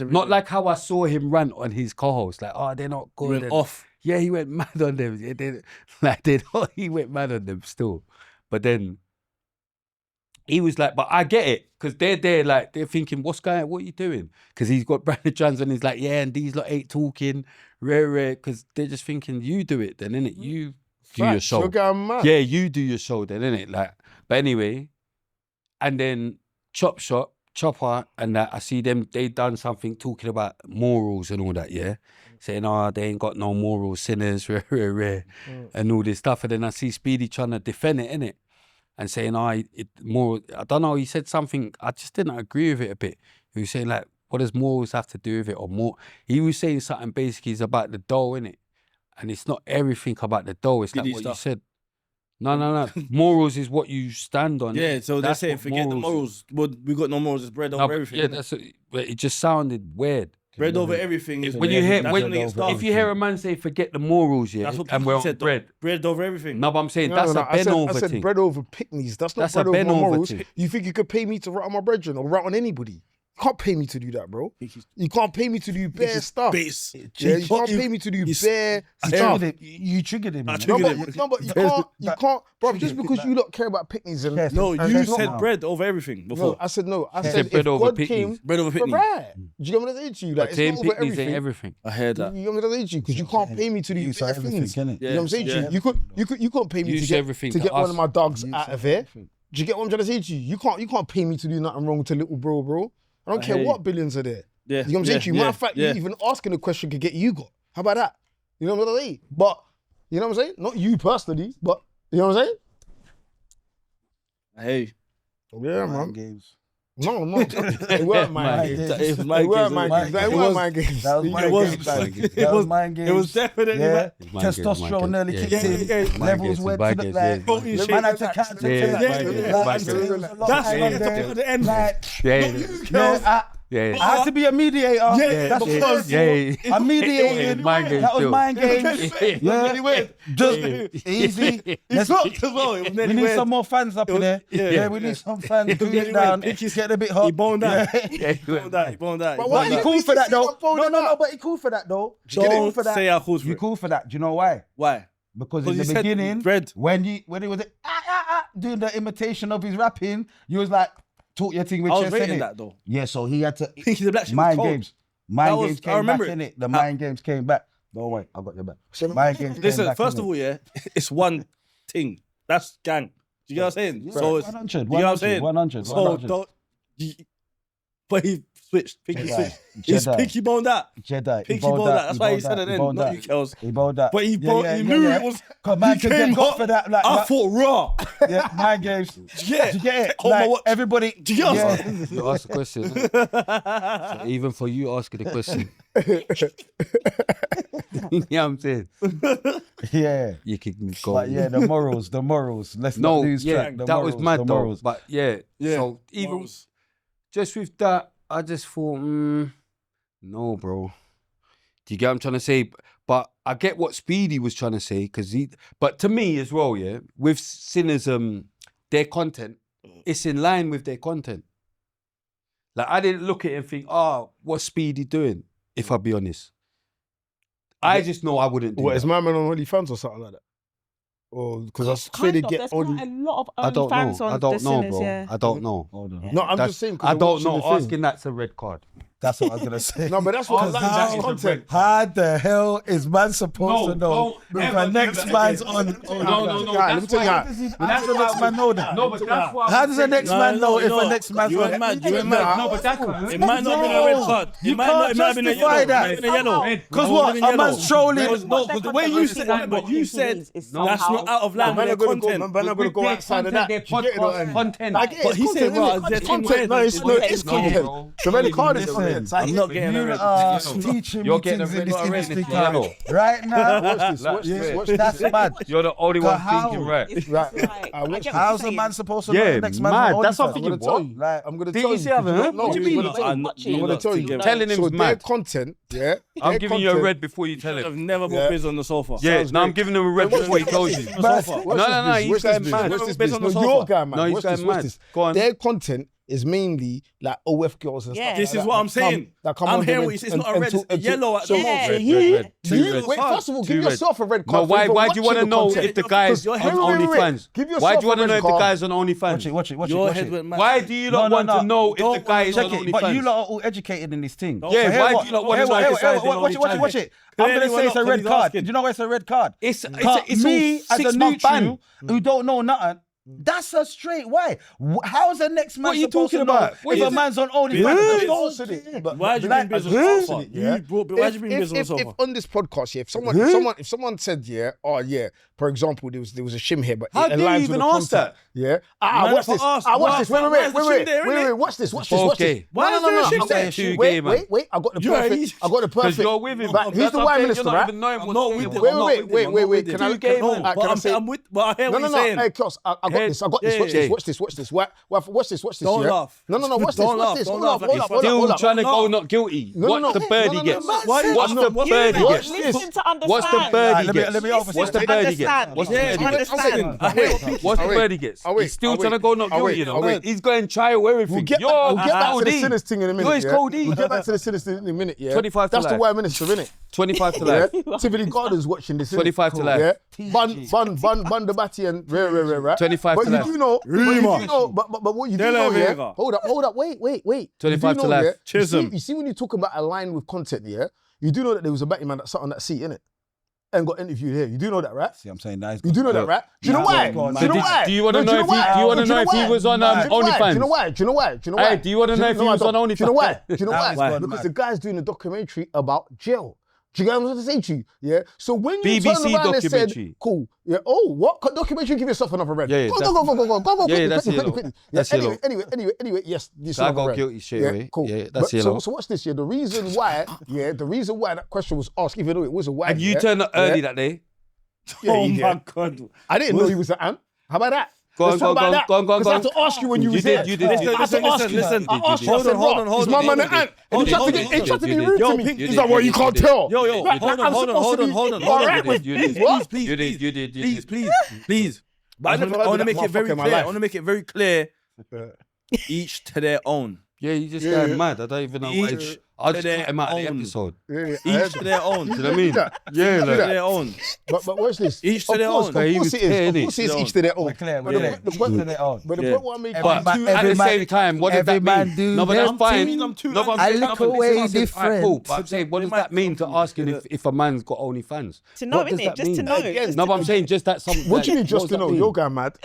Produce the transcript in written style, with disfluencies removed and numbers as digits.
Not like how I saw him rant on his co-host, like, oh, they're not good. He went off. Yeah, he went mad on them. He went mad on them still. But then he was like, but I get it, because they're there, like, they're thinking, what are you doing? Because he's got Brandon Johns and he's like, yeah, and these lot ain't talking, rare, because they're just thinking, you do it then, innit? You do your show. You're going mad. Yeah, you do your show then, innit? Like, but anyway, and then Chopper, and that I see them, they done something talking about morals and all that, yeah? Saying, they ain't got no morals, sinners, rare, and all this stuff. And then I see Speedy trying to defend it, innit? And saying, I don't know, he said something, I just didn't agree with it a bit. He was saying, like, what does morals have to do with it? Or more, he was saying something basically is about the dough, innit? And it's not everything about the dough, it's like what you said. No. Morals is what you stand on. Yeah, so they're saying, forget the morals. Well, we got no morals, it's bread over everything. Yeah, but it just sounded weird. Bread over everything. When you hear, if you hear a man say, forget the morals, yeah, and we're on bread. Bread over everything. No, but I'm saying that's a Ben over thing. I said bread over pickneys. That's not bread over morals. You think you could pay me to rat on my brethren or rat on anybody? You can't pay me to do that, bro. You can't pay me to do bare stuff. Yeah, you can't pay me to do bare stuff. You triggered him. No, but you can't, bro. Just because you don't care about pickneys and no, you said bread over everything before. No, I said no. I said bread over pickneys. Bread over pickneys. Right? Do you get what I'm saying to you? Like, it's not over everything. I heard that. You get what I'm saying to you? Because you can't pay me to do bare things. You know what I'm saying to you? You can't pay me to get one of my dogs out of here. Do you get what I'm trying to say to you? You can't pay me to do nothing wrong to little bro. I don't care what billions are there. Yeah. You know what I'm saying to you? Matter of fact, you even asking a question could get you got. How about that? You know what I'm saying? But, you know what I'm saying? Not you personally, but, you know what I'm saying? Hey. Yeah, man. Games. No. They weren't my games. They weren't my games. They weren't my games. That was my games. That was my games. It was definitely testosterone nearly kicked in. Levels went to the like. Man had to catch it. That's the end. Yeah. I had to be a mediator. That I mediated. That was mind games. Anyway, just easy. Let's go. We need some more fans up in there. Yeah, we need some fans. Cool it down. It's getting a bit hot. He boned that. He boned that. But he cool for that though. No. But he cool for that though. Don't say I cool for it. You cool for that? Do you know why? Why? Because in the beginning, when he was doing the imitation of his rapping, you was like, talk your thing with I chest, was rating innit? that though. Yeah, so he had to. The black shit mind was games. Mind games came back, innit? The mind games came back. Don't worry, I got your back. Mind games. Listen, first of all, it's one thing. That's gang. Do you get what I'm saying? Yeah, so it's 100. You know what I'm saying? 100. So don't. But he switched. Pinky switched. He's pinky boned that. Jedi. Pinky boned that. That's why he said it then. Not you, Kels. He boned that. But he knew it was. Man could get got for that. Like, I thought raw. Yeah, mind games. Yeah. Do you get it? Hold my watch. Everybody. Do you get it? You ask the question. So even for you asking the question. You know what I'm saying? Yeah. You can go. But yeah, the morals. Let's not lose track. That was mad though. But yeah. So even just with that, I just thought, no, bro. Do you get what I'm trying to say? But I get what Speedy was trying to say, but to me as well, yeah, with Cynicism, their content, it's in line with their content. Like, I didn't look at it and think, what's Speedy doing, if I be honest. I just know I wouldn't do that. What, is my man on OnlyFans or something like that? Or because I swear they get there's quite a lot of fans on I don't know, Sinners, bro. yeah. I don't know. No, I'm just saying. I don't know. Asking that's a red card. That's what I was gonna say. No, but that's what I like. That's content. How the hell is man supposed to know if the next man's on? No. Let me tell you how. How does the next man know that? No, but that's why. How does the next man know if the next man's on? You ain't mad. No, but that's It might not be a red card. You can't justify that. Because what? A man's trolling. No, because the way you said it, but you said that's not out of line with their content. Man, I'm gonna go outside of that. Content. But he said, it's content. No, it's content. The red card is content. I'm not getting You are teaching meetings in this industry right now. Watch this. That's mad. You're the only one how? thinking right. It's like, I get what How's you're a man saying. supposed to know the next man's on? That's what I'm OnlyFans? thinking. What? I'm gonna Did tell you you. see that, huh? No, What do you mean? I'm gonna tell you. Telling him So it's their mad. content, yeah. I'm giving you a red before you tell I've him. never put Biz on the sofa. Yeah, now I'm giving him a red before he tells you. On the sofa. No, he's going mad. Watch this, no, your guy, man. No, he's Watch going this, mad. watch this. Go on. Their content is mainly like OF girls and Yeah. stuff. This like is what I'm saying. That come I'm on hearing there what you say. It's and- not a red, and it's yellow at the Yeah. moment. Red. Wait, first of all, give Two red. yourself a red No, card. why? for Why even do you want to watching the know content. if the guy's Your on head- OnlyFans? Give yourself Why do you a want to red know if the card. guy's on OnlyFans? Watch it. Your watch head it. went mad. Why do you not want to know if the guy is on Check it, but you OnlyFans? lot are all educated in this thing. Don't- Yeah, So why here do what- you not want to know if the guy's on OnlyFans? Watch it. I'm Clearly gonna we're say it's not, a red 'cause he's card. asking. Do you know why it's a red card? It's Me all as a 6-month ban. neutral who don't know nothing. That's a straight why. How's the next man What are you supposed talking to know about? What if is a it? man's on Biz. OnlyFans? But Why'd you like, bring Biz on I've sofa? seen it, yeah? Why'd you bring Biz on if sofa? on this podcast, yeah, if someone said, yeah, oh yeah, for example, there was a shim here, but How it dare you aligns even with the ask content. that? Yeah. Man, Watch for this. us. Watch this. Why is the shim there, innit? Wait. Watch this. Watch 4K. this. Why is there a shim there? Too gay, man. Wait. I got the You ain't- perfect. I got the Because perfect. you're with him. Right, who's the white minister, You're not right? even knowing I'm what's not going with on. him. Wait. I'm not with him. Can I? No, but Can I say? I'm with. But I hear what you're saying. Hey, Kels, I got Head- this. Watch this. Watch this. Don't yeah? laugh. No. Watch Don't laugh, this. don't Hold laugh. up. Still trying to No. go not guilty. No, What's the birdie gets? What's the birdie Watch gets? this. Listen to understand. What's the birdie Let gets? me oversee. What's the Listen, birdie gets? understand. What's the Yeah, birdie you gets? Understand. What's the wait. birdie gets? Oh, wait. He's still Oh, trying to wait. go not Oh, wait. guilty, you Oh, know. wait. He's going trial everything. We'll get You're back to the Cody. sinners thing in a minute. Yours yeah? Cody. We'll get back to the sinners thing in a minute. Yeah. 25 to That's the life. white minister, innit? 25 to Yeah. life. Tivoli Gardens watching this. innit? 25 to life. Yeah. Bun the batty and right. 25 But to you life. do know. But what you do know, yeah. Vega. Hold up. Wait. 25 You do to know, life. yeah, Chisholm. You see when you talk about align with content, yeah. You do know that there was a batty man that sat on that seat, innit? And got interviewed here. You do know that, right? See, I'm saying that. You do know that, right? Do you know why? go on, Do you know man. why? Do you want to No, know if he? Do you want to know if he was on Do you know why? OnlyFans? Do you know why? Do you know why? Hey, do you want to know if he was on OnlyFans? Do you know why? Do you know That why? was Because mad. the guy's doing a documentary about jail. Do you get what I'm trying to say to you? Yeah. So when you BBC turn around and said, documentary. cool. Yeah. Oh, what documentary? Give yourself another red. Yeah, Go. Yeah, that's yellow. quickly. That's Yeah, yellow. Anyway, yes. You So I should got have a red. guilty straight Yeah, away. cool. Yeah, that's But yellow. So watch this. Yeah. The reason why that question was asked, even though it was a white. And you turned up early that day. Yeah, Oh yeah. my God. I didn't know he was an ant. How about that? Go on, Let's talk go on, about that. go on, go on, Because I go had to ask you when you was did, here. you did. I had to ask you. Listen. I asked you. Hold I said, on, hold "Bro, on, hold is my on. man an ant?" And he tried to be rude to me. Pink, He's like, "Well, you can't tell." Yo, Like, hold I'm on, supposed to be hold on. all right with You you. did. What? Please. But I've never I heard want to of make that it very motherfucker in my clear. I life. want to make it very clear. Each to their own. Yeah, you just Yeah, going yeah. mad. I don't even know what Each I'll just to cut him out of the their own. episode. Each to their own. Do you know what I mean? Yeah. Yeah, Each to like, their own. But watch this. Each to Of their course, own. Of But he course was it is. clear, Of innit? course it is each to their own. We're clear. But We're the clear. To their own. But the Yeah. point what I made. but man- at every the man- same time, what does every that man mean? do No, but their that's fine. thing. No, but I'm I saying, look no, but away listen, alright, different. cool. But I'm saying, what does that mean to asking if a man's got OnlyFans? To know, What does innit? that Just to mean? know. Again, Just No, to but I'm know. saying just that. What do you mean just to know? You're going mad.